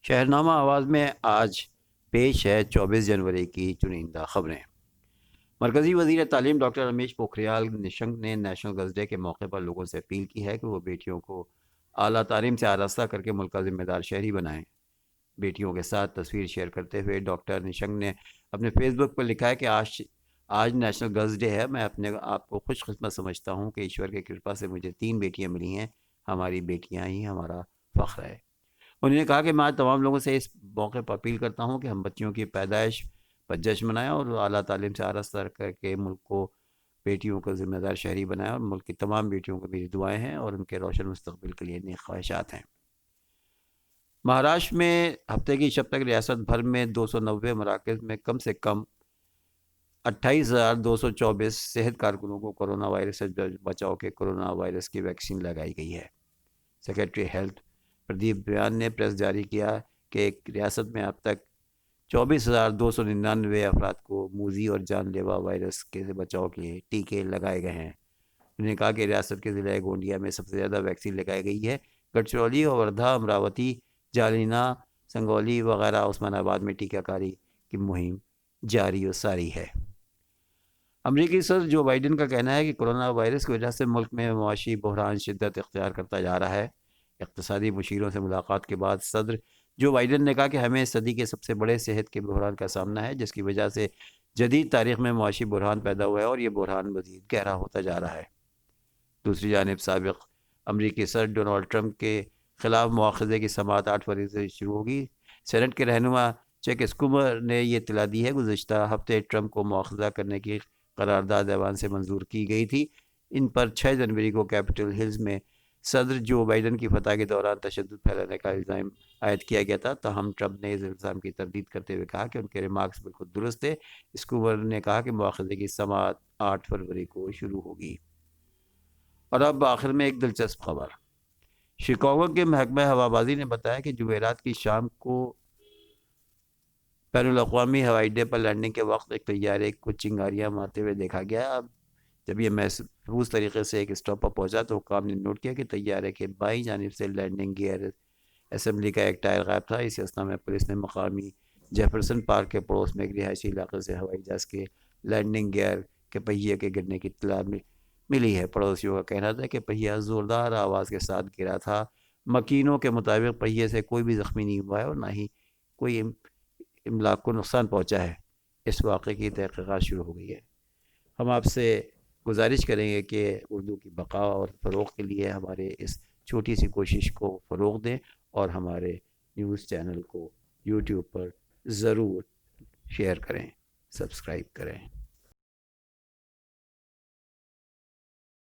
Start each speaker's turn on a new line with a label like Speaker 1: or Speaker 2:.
Speaker 1: شہرنامہ آواز میں آج پیش ہے 24 جنوری کی چنندہ خبریں۔ مرکزی وزیر تعلیم ڈاکٹر رمیش پوکھریال نشنک نے نیشنل گرلز ڈے کے موقع پر لوگوں سے اپیل کی ہے کہ وہ بیٹیوں کو اعلیٰ تعلیم سے آراستہ کر کے ملک کا ذمہ دار شہری بنائیں۔ بیٹیوں کے ساتھ تصویر شیئر کرتے ہوئے ڈاکٹر نشنک نے اپنے فیس بک پر لکھا ہے کہ آج نیشنل گرلز ڈے ہے۔ میں اپنے آپ کو خوش قسمت سمجھتا ہوں کہ ایشور کی کرپا سے مجھے 3 بیٹیاں ملی ہیں۔ ہماری بیٹیاں ہی ہمارا فخر ہے۔ انہوں نے کہا کہ میں آج تمام لوگوں سے اس موقع پر اپیل کرتا ہوں کہ ہم بچیوں کی پیدائش پر جشن منائیں اور اعلیٰ تعلیم سے آراستہ کر کے ملک کو بیٹیوں کو ذمہ دار شہری بنائیں، اور ملک کی تمام بیٹیوں کو میری دعائیں ہیں اور ان کے روشن مستقبل کے لیے نیک خواہشات ہیں۔ مہاراشٹر میں ہفتے کی شب تک ریاست بھر میں 290 مراکز میں کم سے کم 28,224 صحت کارکنوں کو کورونا وائرس سے بچاؤ کے کورونا وائرس کی ویکسین لگائی گئی ہے۔ سیکرٹری ہیلتھ پردیپ بیان نے پریس جاری کیا کہ ریاست میں اب تک 24,299 افراد کو موذی اور جان لیوا وائرس کے بچاؤ کے ٹیکے لگائے گئے ہیں۔ انہوں نے کہا کہ ریاست کے ضلع گونڈیا میں سب سے زیادہ ویکسین لگائی گئی ہے۔ گڑچرولی اور وردھا، امراوتی، جالینا، سنگولی وغیرہ عثمان آباد میں ٹیکہ کاری کی مہم جاری و ساری ہے۔ امریکی صدر جو بائیڈن کا کہنا ہے کہ کورونا وائرس کی وجہ سے ملک میں معاشی بحران شدت اختیار کرتا جا رہا ہے۔ اقتصادی مشیروں سے ملاقات کے بعد صدر جو بائیڈن نے کہا کہ ہمیں صدی کے سب سے بڑے صحت کے بحران کا سامنا ہے، جس کی وجہ سے جدید تاریخ میں معاشی بحران پیدا ہوا ہے اور یہ بحران مزید گہرا ہوتا جا رہا ہے۔ دوسری جانب سابق امریکی صدر ڈونلڈ ٹرمپ کے خلاف مواخذے کی سماعت 8 فروری سے شروع ہوگی۔ سینٹ کے رہنما چیک اسکومر نے یہ اطلاع دی ہے۔ گزشتہ ہفتے ٹرمپ کو مواخذہ کرنے کی قرارداد ایوان سے منظور کی گئی تھی۔ ان پر 6 جنوری کو کیپٹل ہلز میں صدر جو بائیڈن کی فتح کے دوران تشدد پھیلانے کا الزام عائد کیا گیا تھا، تاہم ٹرمپ نے اس الزام کی تردید کرتے ہوئے کہا کہ ان کے ریمارکس بالکل درست تھے۔ اسکومر نے کہا کہ مواخذے کی سماعت 8 فروری کو شروع ہوگی۔ اور اب آخر میں ایک دلچسپ خبر۔ شکاگو کے محکمہ ہوابازی نے بتایا کہ جمعرات کی شام کو بین الاقوامی ہوائی اڈے پر لینڈنگ کے وقت ایک طیارے کو چنگاریاں مارتے ہوئے دیکھا گیا۔ اب جب یہ محفوظ طریقے سے ایک اسٹاپ پر پہنچا تو حکام نے نوٹ کیا کہ طیارے کے بائیں جانب سے لینڈنگ گیئر اسمبلی کا ایک ٹائر غائب تھا۔ اس اسنا میں پولیس نے مقامی جیفرسن پارک کے پڑوس میں ایک رہائشی علاقے سے ہوائی جہاز کے لینڈنگ گیئر کے پہیے کے گرنے کی اطلاع ملی ہے۔ پڑوسیوں کا کہنا تھا کہ پہیہ زوردار آواز کے ساتھ گرا تھا۔ مکینوں کے مطابق پہیے سے کوئی بھی زخمی نہیں ہوا ہے اور نہ ہی کوئی املاک کو نقصان پہنچا ہے۔ اس واقعے کی تحقیقات شروع ہو گئی ہے۔ ہم آپ سے گزارش کریں گے کہ اردو کی بقا اور فروغ کے لیے ہمارے اس چھوٹی سی کوشش کو فروغ دیں اور ہمارے نیوز چینل کو یوٹیوب پر ضرور شیئر کریں، سبسکرائب کریں۔